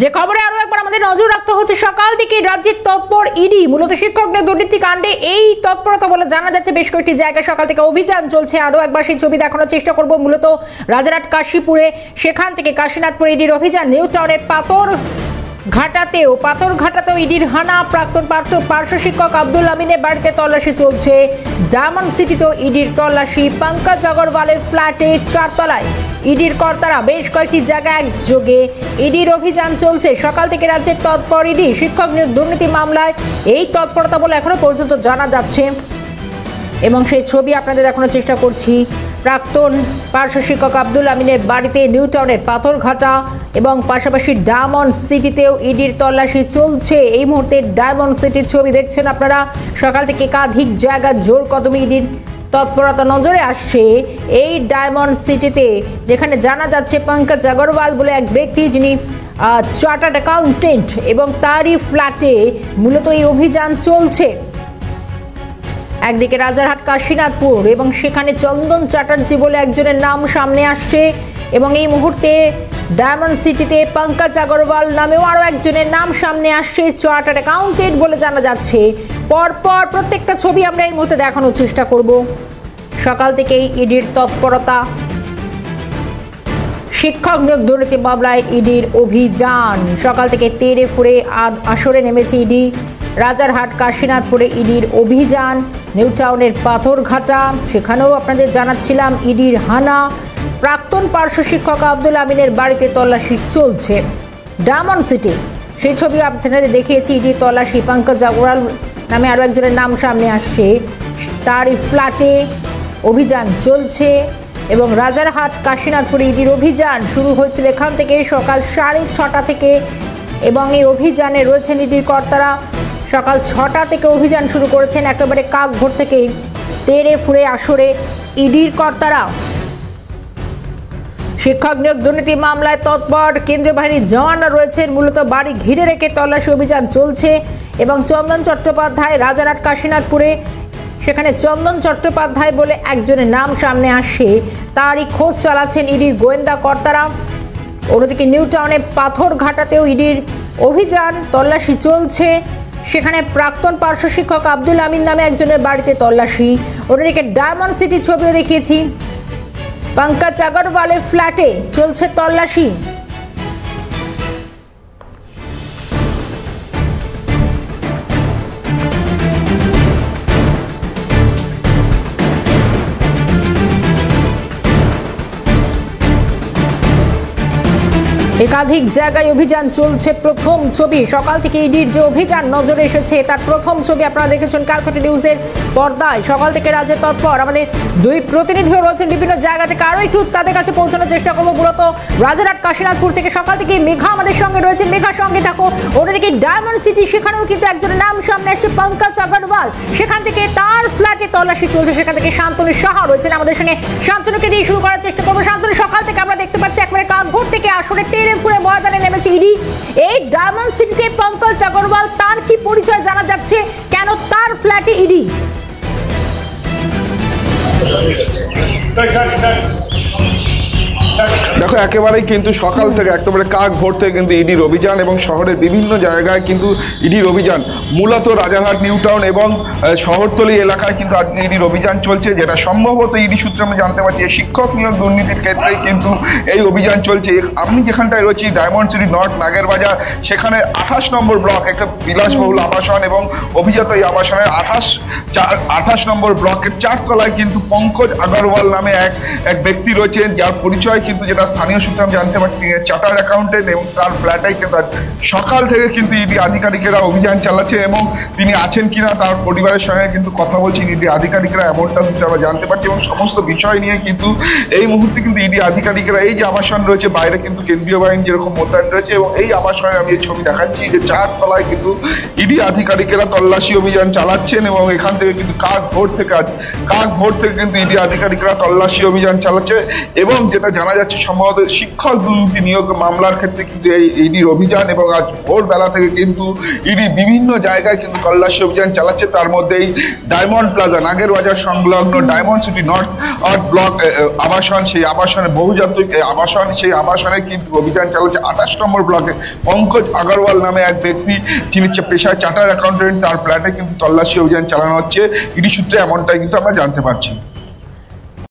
যে খবরে আরো একবার আমাদের নজর রাখতে হচ্ছে, সকাল থেকে রাজ্যের তৎপর ইডি। মূলত শিক্ষক নিয়োগ দুর্নীতি কাণ্ডে এই তৎপরতা বলে জানা যাচ্ছে। বেশ কয়েকটি জায়গায় সকাল থেকে অভিযান চলছে। আরো একবার সেই ছবি দেখানোর চেষ্টা করব। মূলত রাজারহাট কাশীপুরে, সেখান থেকে কাশীনাথপুরে ইডির অভিযান। নিউ টাউনের পাথরঘাটাতেও ইডির হানা। প্রাক্তন পার্শ্ব শিক্ষক আব্দুল আমিনের বাড়িতে তল্লাশি চলছে। ডায়মন্ড সিটিতেও ইডির তল্লাশি। পঙ্কজ আগরওয়ালের ফ্ল্যাটে 4 তলায় ইডির কর্তারা। বেশ কয়েকটি জায়গায় একযোগে ইডির অভিযান চলছে। সকাল থেকে রাজ্যের তৎপর ইডি। শিক্ষক নিয়োগ দুর্নীতি মামলায় এই তৎপরতা বলে এখনো পর্যন্ত জানা যাচ্ছে, এবং সেই ছবি আপনাদের দেখানোর চেষ্টা করছি। প্রাক্তন পার্শ্ব শিক্ষক আব্দুল আমিনের বাড়িতে নিউ টাউনের পাথরঘাটা এবং পাশাপাশি ডায়মন্ড সিটিতেও ইডির তল্লাশি চলছে। এই মুহূর্তে ডায়মন্ড সিটির ছবি দেখছেন আপনারা। সকাল থেকে একাধিক জায়গা জোর কদমে ইডির তৎপরতা নজরে আসছে। এই ডায়মন্ড সিটিতে যেখানে জানা যাচ্ছে পঙ্কজ আগরওয়াল বলে এক ব্যক্তি, যিনি চার্টার্ড অ্যাকাউন্টেন্ট, এবং তারই ফ্ল্যাটে মূলত এই অভিযান চলছে। একদিকে রাজারহাট কাশীনাথপুর, এবং সেখানে চন্দন চ্যাটার্জি বলে একজনের নাম সামনে আসছে, এবং এই মুহূর্তে ডায়মন্ড সিটিতে পঙ্কজ আগরওয়াল নামেও আরো একজনের নাম সামনে আসছে, চার্টার্ড অ্যাকাউন্টেন্ট বলে জানা যাচ্ছে। পরপর প্রত্যেকটা ছবি আমরা এই মুহূর্তে দেখানোর চেষ্টা করব। সকাল থেকেই ইডির তৎপরতা। শিক্ষক নিয়োগ দুর্নীতি মামলায় ইডির অভিযান। সকাল থেকে তেড়ে ফুড়ে আসরে নেমেছে ইডি। রাজারহাট কাশীনাথপুরে ইডির অভিযান। নিউ টাউনের পাথরঘাটা, সেখানেও আপনাদের জানাচ্ছিলাম ইডির হানা। প্রাক্তন পার্শ্ব শিক্ষক আব্দুল আমিনের বাড়িতে তল্লাশি চলছে। ডায়মন্ড সিটি, সেই ছবি আপনাদের দেখিয়েছি। ইডির তল্লাশি। পঙ্কজ আগরওয়াল নামে আরও একজনের নাম সামনে আসছে, তারই ফ্ল্যাটে অভিযান চলছে। এবং রাজারহাট কাশীনাথপুরে ইডির অভিযান শুরু হয়েছিল এখান থেকে সকাল 6:30 থেকে, এবং এই অভিযানে রয়েছেন ইডির কর্তারা। সকাল 6টা থেকে অভিযান শুরু করেছেন। একেবারে কাকভোর থেকে তেড়ে ফুড়ে আসরে ইডির কর্তারা। শিক্ষক নিয়োগ দুর্নীতি মামলায় তৎপর কেন্দ্রীয় বাহিনীর জওয়ানরা রয়েছেন। মূলত বাড়ি ঘিরে রেখে তল্লাশি অভিযান চলছে। এবং চন্দন চট্টোপাধ্যায় রাজারহাট কাশীনাথপুরে, সেখানে চন্দন চট্টোপাধ্যায় বলে একজনের নাম সামনে আসছে, তারই খোঁজ চালাচ্ছেন ইডির গোয়েন্দা কর্তারা। অন্যদিকে নিউ টাউনে পাথরঘাটাতেও ইডির অভিযান, তল্লাশি চলছে। সেখানে প্রাক্তন পার্শ্ব শিক্ষক আব্দুল আমিন নামে একজনের বাড়িতে তল্লাশি। অন্যদিকে ডায়মন্ড সিটি ছবিও দেখিয়েছি। পঙ্কজ আগরওয়ালের ফ্ল্যাটে চলছে তল্লাশি। একাধিক জায়গায় অভিযান চলছে। প্রথম ছবি সকাল থেকে ইডির যে অভিযান নজরে এসেছে, তার প্রথম ছবি আপনারা দেখেছেন ক্যালকাটা নিউজের পর্দায়। সকাল থেকে রাজ্যের তৎপর আমাদের দুই প্রতিনিধিও রয়েছেন বিভিন্ন জায়গা থেকে। আরও একটু তাদের কাছে পৌঁছানোর চেষ্টা করবো। মূলত রাজারহাট কাশীনাথপুর থেকে সকাল থেকে মেঘা আমাদের সঙ্গে রয়েছে। মেঘার সঙ্গে থাকো। অন্যদিকে ডায়মন্ড সিটি, সেখানেও কিন্তু একজনের নাম সামনে আসছে, পঙ্কজ আগরওয়াল। সেখান থেকে তার ফ্ল্যাটে তল্লাশি চলছে। সেখান থেকে শান্তনু সাহা রয়েছেন আমাদের সঙ্গে। শান্তনুকে দিয়ে শুরু করার চেষ্টা করবো। শান্তনু, সকাল থেকে আমরা দেখতে পাচ্ছি একবারে কাকভোর থেকে আসরে তেড়ে ফুড়ে ময়দানে নেমেছে ইডি। এই ডায়মন্ড সিটিতে পঙ্কজ আগরওয়াল, তার কি পরিচয় জানা যাচ্ছে? কেন তার ফ্ল্যাটে ইডি? দেখো, একেবারেই কিন্তু সকাল থেকে একেবারে কাক ভোর থেকে কিন্তু ইডির অভিযান, এবং শহরের বিভিন্ন জায়গায় কিন্তু ইডির অভিযান। মূলত রাজারহাট, নিউ টাউন এবং শহরতলি এলাকায় কিন্তু আজকে ইডির অভিযান চলছে, যেটা সম্ভবত ইডি সূত্রে আমি জানতে পারছি শিক্ষক নিয়োগ দুর্নীতির ক্ষেত্রেই কিন্তু এই অভিযান চলছে। আমি যেখানটায় রয়েছি ডায়মন্ড সিটি নর্থ নাগের বাজার, সেখানে 28 নম্বর ব্লক, একটা বিলাসবহুল আবাসন, এবং অভিজাত এই আবাসনের 28 নম্বর ব্লকের 4 তলায় কিন্তু পঙ্কজ আগরওয়াল নামে এক ব্যক্তি রয়েছেন, যার পরিচয় কিন্তু যেটা স্থানীয় সূত্রে আমি জানতে পারছি চার্টার্ড অ্যাকাউন্টেন্ট, এবং তার ফ্ল্যাটে কিন্তু সকাল থেকে কিন্তু ইডি আধিকারিকেরা অভিযান চালাচ্ছে, এবং তিনি আছেন কিনা তার পরিবারের সঙ্গে কিন্তু কথা বলছেন ইডি আধিকারিকরা, এমনটা কিন্তু আমরা জানতে পারছি। এবং সমস্ত বিষয় নিয়ে কিন্তু এই মুহূর্তে কিন্তু ইডি আধিকারিকরা, এই যে আবাসন রয়েছে বাইরে কিন্তু কেন্দ্রীয় বাহিনী যেরকম মোতায়েন রয়েছে, এবং এই আবাসনে আমি এই ছবি দেখাচ্ছি যে 4 তলায় কিন্তু ইডি আধিকারিকেরা তল্লাশি অভিযান চালাচ্ছেন। এবং এখান থেকে কিন্তু কাক ভোর থেকে কিন্তু ইডি আধিকারিকরা তল্লাশি অভিযান চালাচ্ছে। এবং যেটা জানা জানা যাচ্ছে সম্ভবত শিক্ষক দুর্নীতি নিয়োগ মামলার ক্ষেত্রে কিন্তু এই ইডির অভিযান, এবং আজ ভোরবেলা থেকে কিন্তু ইডি বিভিন্ন জায়গায় কিন্তু তল্লাশি অভিযান চালাচ্ছে। তার মধ্যেই ডায়মন্ড প্লাজা নাগেরবাজার সংলগ্ন ডায়মন্ড সিটি নর্থ ব্লক আবাসন, সেই আবাসনে বহুজাতিক আবাসন, সেই আবাসনে কিন্তু অভিযান চালাচ্ছে। 28 নম্বর ব্লকে পঙ্কজ আগরওয়াল নামে এক ব্যক্তি, যিনি পেশায় চার্টার অ্যাকাউন্টেন্ট, তার ফ্ল্যাটে কিন্তু তল্লাশি অভিযান চালানো হচ্ছে। ইডি সূত্রে এমনটাই কিন্তু আমরা জানতে পারছি।